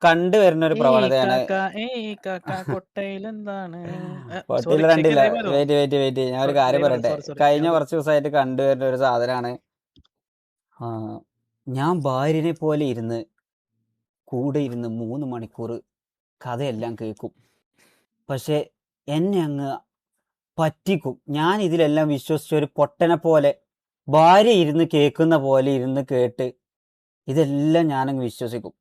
കണ്ടുവരുന്ന ഒരു പ്രവണതയാണ്. പൊട്ടിയിൽ കണ്ടില്ല. വെയിറ്റ് ഞാൻ ഒരു കാര്യം പറയട്ടെ. കഴിഞ്ഞ കുറച്ച് ദിവസമായിട്ട് കണ്ടുവരുന്ന ഒരു സാധനമാണ്. ഞാൻ ഭാര്യനെ പോലെ ഇരുന്ന് കൂടെ ഇരുന്ന് 3 മണിക്കൂർ കഥയെല്ലാം കേൾക്കും. പക്ഷെ എന്നെ അങ്ങ് പറ്റിക്കും. ഞാൻ ഇതിലെല്ലാം വിശ്വസിച്ച ഒരു പൊട്ടനെ പോലെ ഭാര്യ ഇരുന്ന് കേൾക്കുന്ന പോലെ ഇരുന്ന് കേട്ട് ഇതെല്ലാം ഞാനങ്ങ് വിശ്വസിക്കും.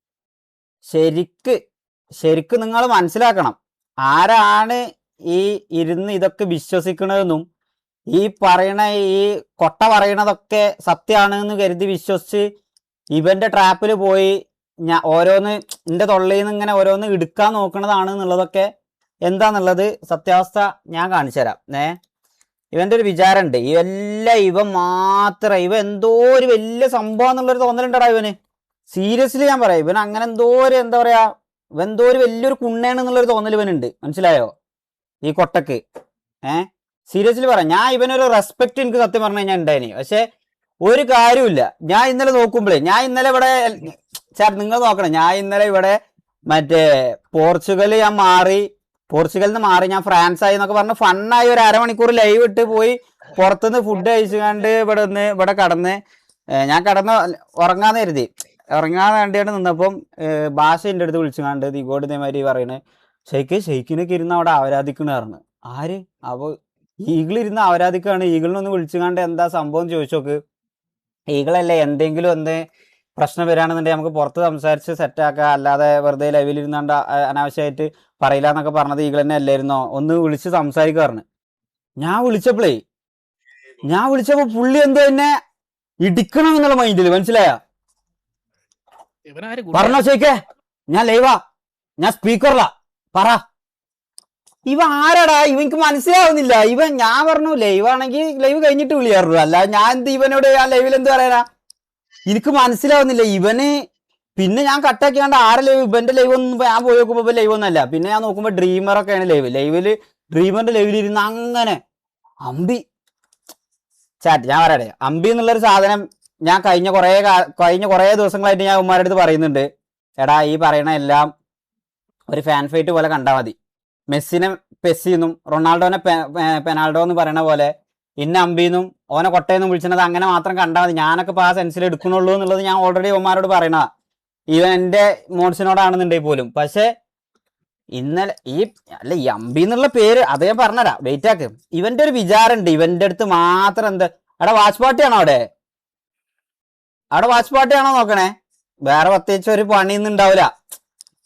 ശരിക്ക് നിങ്ങൾ മനസ്സിലാക്കണം, ആരാണ് ഈ ഇരുന്ന് ഇതൊക്കെ വിശ്വസിക്കണതെന്നും ഈ പറയണ ഈ കൊട്ട പറയണതൊക്കെ സത്യമാണെന്ന് കരുതി വിശ്വസിച്ച് ഇവന്റെ ട്രാപ്പിൽ പോയി ഞാൻ ഓരോന്ന് എൻ്റെ തൊള്ളയിൽ നിന്ന് ഇങ്ങനെ ഓരോന്ന് എടുക്കാൻ നോക്കണതാണ് എന്നുള്ളതൊക്കെ എന്താന്നുള്ളത് സത്യാവസ്ഥ ഞാൻ കാണിച്ചു തരാം. ഇവന്റെ ഒരു വിചാരമുണ്ട്, ഇവൻ മാത്രം ഇവൻ എന്തോ ഒരു വലിയ സംഭവം എന്നുള്ളൊരു തോന്നലുണ്ടടാ ഇവന്. സീരിയസ്ലി ഞാൻ പറയാം, ഇവൻ അങ്ങനെ എന്തോ ഒരു എന്താ പറയാ, ഇവൻ എന്തോ ഒരു വലിയൊരു കുണ്ണയാണ് എന്നുള്ളൊരു തോന്നൽ ഇവനുണ്ട്. മനസ്സിലായോ ഈ കൊട്ടക്ക്? സീരിയസ്ലി പറയാം, ഞാൻ ഇവനൊരു റെസ്പെക്ട് എനിക്ക് സത്യം പറഞ്ഞു കഴിഞ്ഞാൽ ഉണ്ടായിന്. പക്ഷെ ഒരു കാര്യമില്ല. ഞാൻ ഇന്നലെ നോക്കുമ്പോഴേ, ഞാൻ ഇന്നലെ ഇവിടെ നിങ്ങൾ നോക്കണം, ഞാൻ ഇന്നലെ ഇവിടെ മറ്റേ പോർച്ചുഗലിൽ നിന്ന് മാറി ഞാൻ ഫ്രാൻസ് ആയി എന്നൊക്കെ പറഞ്ഞ് ഫണ്ണായി ഒരു അരമണിക്കൂർ ലൈവ് ഇട്ട് പോയി പുറത്തുനിന്ന് ഫുഡ് കഴിച്ചു കണ്ട് ഇവിടെ കടന്ന് ഞാൻ ഉറങ്ങാന്ന് കരുതി. ഉറങ്ങാൻ വേണ്ടിയാണ് നിന്നപ്പം ഭാഷ എൻ്റെ അടുത്ത് വിളിച്ചു കണ്ട് ദിഗോട് ഇതേമാതിരി പറയണേ, ഷെയ്ക്കിനൊക്കെ ഇരുന്ന് അവിടെ ആരാധിക്കണ പറഞ്ഞു. ആര്? അപ്പോൾ ഈഗിളിരുന്ന് ആരാധിക്കുകയാണ്. ഈഗിളിനൊന്ന് വിളിച്ചു കണ്ട് എന്താ സംഭവം ചോദിച്ചു നോക്ക്. ഈഗിളല്ലേ എന്തെങ്കിലും പ്രശ്നം വരികയാണെന്നുണ്ടെങ്കിൽ നമുക്ക് പുറത്ത് സംസാരിച്ച് സെറ്റാക്കുക, അല്ലാതെ വെറുതെ ലൈവിലിരുന്നാണ്ട് അനാവശ്യമായിട്ട് പറയില്ല എന്നൊക്കെ പറഞ്ഞത് ഈഗിൾ തന്നെ അല്ലായിരുന്നോ? ഒന്ന് വിളിച്ച് സംസാരിക്കാറുണ്ട്. ഞാൻ വിളിച്ചപ്പോ പുള്ളി എന്തോ എന്നെ ഇടിക്കണം എന്നുള്ള മൈൻഡില്. മനസ്സിലായ? പറഞ്ഞോ ചോദിക്കേ, ഞാൻ ലൈവാ, ഞാൻ സ്പീക്കറിലാ, പറ. ഇവ ആരാടാ? ഇവനിക്ക് മനസ്സിലാവുന്നില്ല. ഞാൻ പറഞ്ഞു ലൈവാണെങ്കിൽ ലൈവ് കഴിഞ്ഞിട്ട് വിളിയാറുള്ളൂ, അല്ല ഞാൻ എന്ത് ഇവനോട് ആ ലൈവിൽ എന്ത് പറയാനാ? എനിക്ക് മനസ്സിലാവുന്നില്ല ഇവന്. പിന്നെ ഞാൻ കട്ടാക്കിയാണ്ട് ആരെ ലൈവ്, ഇവന്റെ ലൈവ് ഒന്നും ഞാൻ പോയി നോക്കുമ്പോ ലൈവ് ഒന്നല്ല. പിന്നെ ഞാൻ നോക്കുമ്പോ ഡ്രീമറൊക്കെയാണ് ലൈവില് ഡ്രീമറിന്റെ ലൈവിലിരുന്ന് അങ്ങനെ അമ്പി ചാറ്റ്. ഞാൻ പറയട്ടെ, അമ്പി എന്നുള്ളൊരു സാധനം ഞാൻ കഴിഞ്ഞ കുറേ ദിവസങ്ങളായിട്ട് ഞാൻ ഉമ്മാരുടെ അടുത്ത് പറയുന്നുണ്ട്. എടാ, ഈ പറയണ എല്ലാം ഒരു ഫാൻ ഫൈറ്റ് പോലെ കണ്ടാൽ മതി. മെസ്സിനെ പെസ്സിന്നും റൊണാൾഡോനെ പെനാൾഡോ എന്ന് പറയണ പോലെ ഇന്ന അമ്പിന്നും ഓനെ കൊട്ടയെന്നും വിളിച്ചത് അങ്ങനെ മാത്രം കണ്ടാൽ മതി. ഞാനൊക്കെ ഇപ്പോൾ ആ സെൻസിൽ എടുക്കണുള്ളൂ എന്നുള്ളത് ഞാൻ ഓൾറെഡി ഉമ്മാരോട് പറയണതാ, ഈവൻ എൻ്റെ മോഡ്സിനോടാണെന്നുണ്ടെങ്കിൽ പോലും. പക്ഷെ ഇന്നലെ ഈ അമ്പി എന്നുള്ള പേര് അത് ഞാൻ പറഞ്ഞുതരാം, വെയിറ്റ് ആക്ക്. ഇവന്റെ ഒരു വിചാരമുണ്ട്, ഇവന്റെ അടുത്ത് മാത്രം എന്താ. അവിടെ വാച്ച് പാർട്ടിയാണോ? അവിടെ വാച്ച് പാർട്ടിയാണോ നോക്കണേ? വേറെ പ്രത്യേകിച്ച് ഒരു പണിയൊന്നും ഉണ്ടാവില്ല.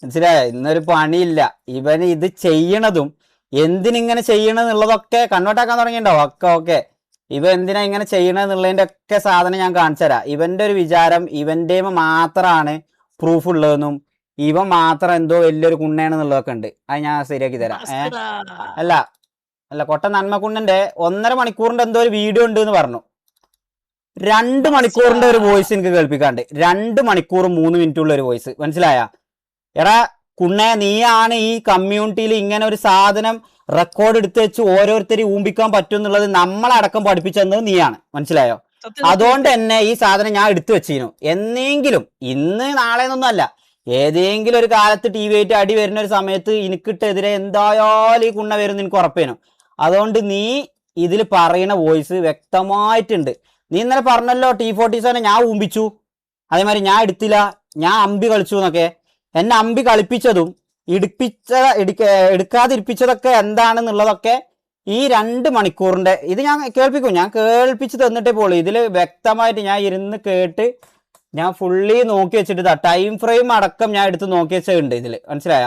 മനസ്സിലായ? ഇന്നൊരു പണിയില്ല. ഇവന് ഇത് ചെയ്യണതും എന്തിനിങ്ങനെ ചെയ്യണമെന്നുള്ളതൊക്കെ കൺവേർട്ടാക്കാൻ തുടങ്ങിയിട്ടുണ്ടാവും. ഓക്കെ ഇവ എന്തിനാ ഇങ്ങനെ ചെയ്യണമെന്നുള്ളതിൻ്റെ ഒക്കെ സാധനം ഞാൻ കാണിച്ചു തരാം. ഇവന്റെ ഒരു വിചാരം ഇവന്റെ മാത്രമാണ് പ്രൂഫ് ഉള്ളതെന്നും ഇവൻ മാത്രം എന്തോ വലിയൊരു കുണ്ണയാണെന്നുള്ളതൊക്കെ ഉണ്ട്. അത് ഞാൻ ശരിയാക്കി തരാം. അല്ല കൊട്ട നന്മക്കുണ്ണന്റെ 1.5 മണിക്കൂറിന്റെ എന്തോ ഒരു വീഡിയോ ഉണ്ട് എന്ന് പറഞ്ഞു. 2 മണിക്കൂറിന്റെ ഒരു വോയിസ് എനിക്ക് കേൾപ്പിക്കാണ്ട്. 2 മണിക്കൂർ 3 മിനിറ്റുള്ള ഒരു വോയിസ്. മനസ്സിലായ? എടാ കുണ്ണെ, നീയാണ് ഈ കമ്മ്യൂണിറ്റിയിൽ ഇങ്ങനെ ഒരു സാധനം റെക്കോർഡ് എടുത്ത് വെച്ച് ഓരോരുത്തരും ഊമ്പിക്കാൻ പറ്റും എന്നുള്ളത് നമ്മളടക്കം പഠിപ്പിച്ചെന്നത് നീയാണ്. മനസ്സിലായോ? അതുകൊണ്ട് തന്നെ ഈ സാധനം ഞാൻ എടുത്തു വെച്ചിരുന്നു. എന്നെങ്കിലും ഇന്ന് നാളെ എന്നൊന്നും അല്ല, ഏതെങ്കിലും ഒരു കാലത്ത് ടി വി ആയിട്ട് അടി വരുന്ന ഒരു സമയത്ത് എനിക്കിട്ടെതിരെ എന്തായാലും ഈ കുണ്ണ വരുന്ന എനിക്ക് ഉറപ്പേനു. അതുകൊണ്ട് നീ ഇതിൽ പറയുന്ന വോയിസ് വ്യക്തമായിട്ടുണ്ട്. നീ ഇന്നലെ പറഞ്ഞല്ലോ T47 ഞാൻ ഊമ്പിച്ചു, അതേമാതിരി ഞാൻ എടുത്തില്ല, ഞാൻ അമ്പി കളിച്ചു എന്നൊക്കെ. എന്നെ അമ്പി കളിപ്പിച്ചതും എടുക്കാതിരിപ്പിച്ചതൊക്കെ എന്താണെന്നുള്ളതൊക്കെ ഈ 2 മണിക്കൂറിന്റെ ഇത് ഞാൻ കേൾപ്പിക്കും. ഞാൻ കേൾപ്പിച്ച് തന്നിട്ടേ പോളൂ. ഇതിൽ വ്യക്തമായിട്ട് ഞാൻ ഇരുന്ന് കേട്ട് ഞാൻ ഫുള്ളി നോക്കി വെച്ചിട്ട് ടൈം ഫ്രെയിം അടക്കം ഞാൻ എടുത്ത് നോക്കി വെച്ചിട്ടുണ്ട് ഇതിൽ. മനസ്സിലായ?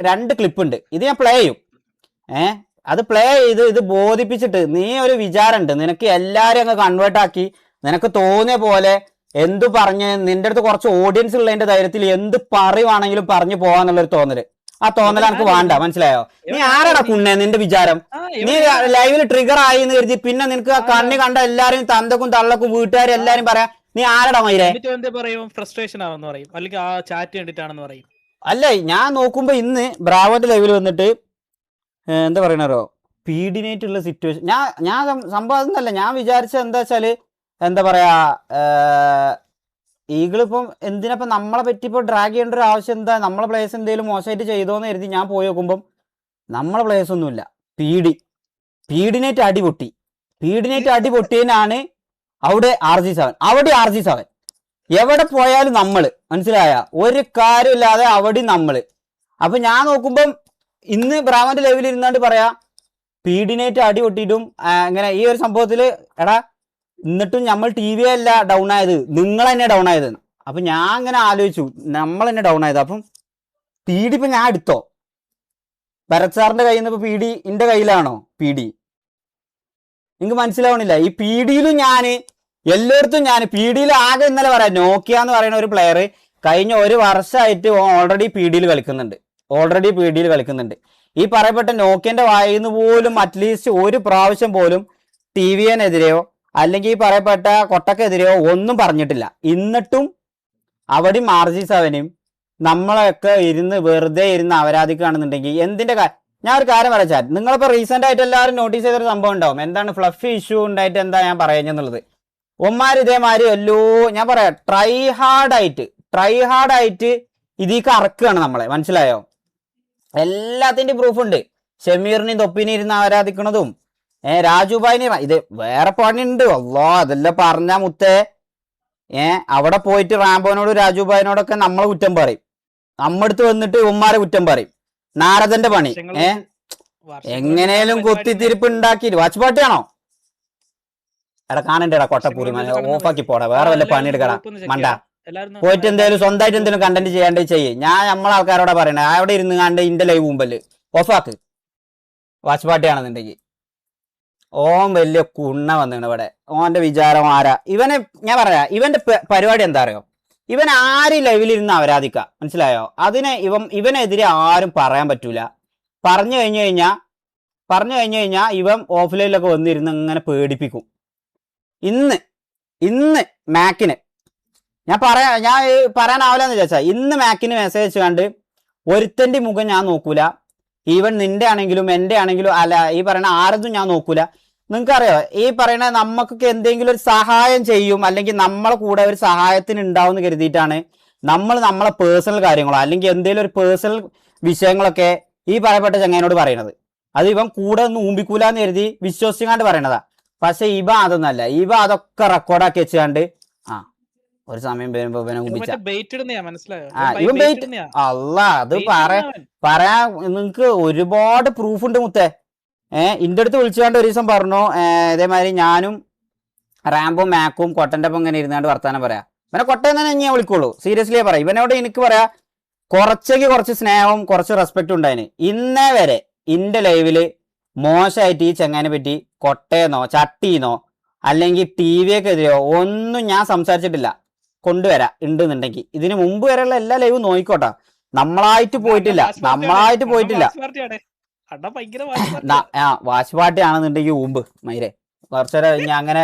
രണ്ട് ക്ലിപ്പ് ഉണ്ട്. ഇത് ഞാൻ പ്ലേ ചെയ്യും. അത് പ്ലേ ചെയ്ത് ഇത് ബോധിപ്പിച്ചിട്ട് നീ ഒരു വിചാരമുണ്ട്, നിനക്ക് എല്ലാവരും അങ്ങ് കൺവേർട്ട് ആക്കി നിനക്ക് തോന്നിയ പോലെ എന്തു പറഞ്ഞ് നിന്റെ അടുത്ത് കുറച്ച് ഓഡിയൻസ് ഉള്ളതിന്റെ ധൈര്യത്തിൽ എന്ത് പറയുവാണെങ്കിലും പറഞ്ഞു പോവാന്നുള്ളൊരു തോന്നല്, ആ തോന്നൽ എനിക്ക് വേണ്ട. മനസ്സിലായോ? നീ ആരാടാ കുണ്ണേ? നിന്റെ വിചാരം നീ ലൈവിൽ ട്രിഗർ ആയി എന്ന് കരുതി പിന്നെ നിനക്ക് കണ്ണി കണ്ട എല്ലാരും തന്തക്കും തള്ളക്കും വീട്ടുകാരും എല്ലാരും പറയാം നീ ആരടാ മയിരെ? അല്ല, ഞാൻ നോക്കുമ്പോ ഇന്ന് ബ്രാവോന്റെ ലൈവിൽ വന്നിട്ട് എന്താ പറയണോ പീഡിനേറ്റുള്ള സിറ്റുവേഷൻ ഞാൻ സംഭവം എന്നല്ല. ഞാൻ വിചാരിച്ച എന്താ വെച്ചാല് എന്താ പറയാ, ഈഗിളിപ്പം എന്തിനപ്പം നമ്മളെ പറ്റി ഇപ്പോൾ ഡ്രാഗ് ചെയ്യേണ്ട ഒരു ആവശ്യം എന്താ? നമ്മളെ പ്ലേയേഴ്സ് എന്തെങ്കിലും മോശമായിട്ട് ചെയ്തോന്ന് കരുതി ഞാൻ പോയി നോക്കുമ്പം നമ്മളെ പ്ലേയേഴ്സ് ഒന്നുമില്ല. പീഡിനേറ്റ് അടി പൊട്ടിയതിനാണ് അവിടെ RG7. എവിടെ പോയാലും നമ്മള്, മനസ്സിലായ? ഒരു കാര്യമില്ലാതെ അവിടെ നമ്മള്. അപ്പൊ ഞാൻ നോക്കുമ്പം ഇന്ന് ബ്രാവന്റെ ലെവലിൽ ഇരുന്നാണ്ട് പറയാ പീഡിനേറ്റ് അടി പൊട്ടിയിട്ടും ഇങ്ങനെ ഈ ഒരു സംഭവത്തില് എടാ എന്നിട്ടും നമ്മൾ TV അല്ല ഡൗൺ ആയത്, നിങ്ങൾ തന്നെ ഡൗൺ ആയത്. അപ്പൊ ഞാൻ അങ്ങനെ ആലോചിച്ചു, നമ്മൾ തന്നെ ഡൗൺ ആയത്. അപ്പം PD ഇപ്പൊ ഞാൻ എടുത്തോ? ഭരത് സാറിന്റെ കയ്യിൽ നിന്ന് ഇപ്പൊ PD എന്റെ കയ്യിലാണോ? PD എനിക്ക് മനസ്സിലാവണില്ല. ഈ PDയിലും എല്ലായിടത്തും PDയിൽ ആകെ ഇന്നലെ പറയാം നോക്കിയ എന്ന് പറയുന്ന ഒരു പ്ലെയർ കഴിഞ്ഞ ഒരു വർഷമായിട്ട് ഓൾറെഡി PDയിൽ കളിക്കുന്നുണ്ട്. ഈ പറയപ്പെട്ട നോക്കിയന്റെ വായിന്ന് പോലും അറ്റ്ലീസ്റ്റ് ഒരു പ്രാവശ്യം പോലും TVനെതിരെയോ അല്ലെങ്കിൽ ഈ പറയപ്പെട്ട കൊട്ടക്കെതിരെയോ ഒന്നും പറഞ്ഞിട്ടില്ല. എന്നിട്ടും അവിടെയും RG7നും നമ്മളൊക്കെ വെറുതെ ഇരുന്ന് അവരാധിക്കുകയാണെന്നുണ്ടെങ്കിൽ എന്തിന്റെ ഞാൻ ഒരു കാര്യം പറയാം. നിങ്ങളിപ്പോൾ റീസെന്റ് ആയിട്ട് എല്ലാവരും നോട്ടീസ് ചെയ്തൊരു സംഭവം ഉണ്ടാവും. എന്താണ് ഫ്ലഫി ഇഷ്യൂ ഉണ്ടായിട്ട് എന്താ ഞാൻ പറയുന്നത്? ഒമാര് ഇതേമാതിരി ഞാൻ പറയാം ട്രൈ ഹാർഡായിട്ട് ഇതിക്ക് അറക്കുകയാണ് നമ്മളെ, മനസ്സിലായോ? എല്ലാത്തിൻ്റെയും പ്രൂഫുണ്ട്. ഷമീറിനെയും തൊപ്പിനെയും ഇരുന്ന് ആരാധിക്കണതും രാജുഭായിനെ ഇത് വേറെ പണിയുണ്ട്. അല്ലോ അതെല്ലാം പറഞ്ഞ മുത്തേ അവിടെ പോയിട്ട് റാംബോനോടും രാജുഭായിനോടൊക്കെ നമ്മളെ കുറ്റം പറയും. നമ്മടുത്ത് വന്നിട്ട് ഉമ്മാരെ കുറ്റം പറയും. നാരദന്റെ പണി എങ്ങനെയും കുത്തിത്തിരിപ്പ് ഉണ്ടാക്കിയിട്ട് വാച്ച് പാട്ടിയാണോ? എടാ കാണണ്ടേടാ കൊട്ടപ്പൂരി ഓഫാക്കി പോടാ, വേറെ വല്ല പണിയെടുക്കടാ മണ്ട. പോയിട്ട് എന്തായാലും സ്വന്തമായിട്ട് എന്തെങ്കിലും കണ്ടന്റ് ചെയ്യാണ്ട് ഞാൻ നമ്മളെ ആൾക്കാരോടെ പറയണേ അവിടെ ഇരുന്ന് കണ്ട് ഇന്റെ ലൈവ് മുമ്പല് ഓഫാക്ക് വാച്ച് പാട്ടിയാണെന്നുണ്ടെങ്കിൽ. ഓൻ വലിയ കുണ്ണ വന്നിണ് ഇവിടെ. ഓന്റെ വിചാരം ആരാ? ഇവനെ ഞാൻ പറയാ ഇവന്റെ പരിപാടി എന്താ അറിയോ? ഇവൻ ആരും ലൈവിലിരുന്ന് ആരാധിക്ക, മനസ്സിലായോ? ഇവനെതിരെ ആരും പറയാൻ പറ്റൂല. പറഞ്ഞു കഴിഞ്ഞു കഴിഞ്ഞാൽ ഇവൻ ഓഫ്ലൈനിലൊക്കെ വന്നിരുന്ന് ഇങ്ങനെ പേടിപ്പിക്കും. ഇന്ന് മാക്കിന് ഞാൻ പറയാനാവില്ലെന്ന് വിചാരിച്ചാ ഇന്ന് മാക്കിന് മെസ്സേജ് കണ്ട് ഒരുത്തന്റെ മുഖം ഞാൻ നോക്കൂല. ഈവൻ നിന്റെ ആണെങ്കിലും എന്റെ ആണെങ്കിലും അല്ല ഈ പറയണ ആരതും ഞാൻ നോക്കൂല. നിങ്ങൾക്കറിയോ ഈ പറയണ നമുക്കൊക്കെ എന്തെങ്കിലും ഒരു സഹായം ചെയ്യും അല്ലെങ്കിൽ നമ്മളെ കൂടെ ഒരു സഹായത്തിന് ഉണ്ടാവും എന്ന് കരുതിയിട്ടാണ് നമ്മളെ പേഴ്സണൽ കാര്യങ്ങളോ അല്ലെങ്കിൽ എന്തെങ്കിലും ഒരു പേഴ്സണൽ വിഷയങ്ങളൊക്കെ ഈ പറയപ്പെട്ട ചങ്ങാനോട് പറയണത്. അത് ഇവൻ കൂടെ ഒന്നും ഊമ്പിക്കൂലെന്ന് കരുതി വിശ്വസിച്ചാണ്ട് പറയണതാ. പക്ഷെ അതൊന്നല്ല. അതൊക്കെ റെക്കോർഡാക്കി വെച്ചാണ്ട് ഒരു സമയം വരുമ്പോ അത് പറയാ നിങ്ങക്ക് ഒരുപാട് പ്രൂഫ് ഉണ്ട് മുത്തേ. ഇന്റെ അടുത്ത് വിളിച്ചുകൊണ്ട് ഒരു ദിവസം പറഞ്ഞു ഇതേമാതിരി ഞാനും റാംബോ മാക്കും കൊട്ടന്റെ ഒപ്പം ഇങ്ങനെ ഇരുന്നാണ്ട് വർത്താനം പറയാ. ഇവനെ കൊട്ടയെന്ന് തന്നെ ഞാൻ വിളിക്കുള്ളൂ, സീരിയസ്ലി പറയാം. ഇവനോട് എനിക്ക് പറയാ കുറച്ച് സ്നേഹവും കുറച്ച് റെസ്പെക്റ്റും ഉണ്ടായിന്. ഇന്നേ വരെ ഇന്റെ ലൈവില് മോശമായിട്ട് ഈ ചെങ്ങാനെ പറ്റി കൊട്ടയെന്നോ ചട്ടീന്നോ അല്ലെങ്കിൽ TVക്കെതിരെയോ ഒന്നും ഞാൻ സംസാരിച്ചിട്ടില്ല. കൊണ്ടുവരാം ഉണ്ടെന്നുണ്ടെങ്കിൽ ഇതിന് മുമ്പ് വരെയുള്ള എല്ലാ ലൈവും നോക്കിക്കോട്ടെ. നമ്മളായിട്ട് പോയിട്ടില്ല. വാശ് പാർട്ടി ആണെന്നുണ്ടെങ്കിൽ മുമ്പ് മൈരെ കുറച്ചേരം അങ്ങനെ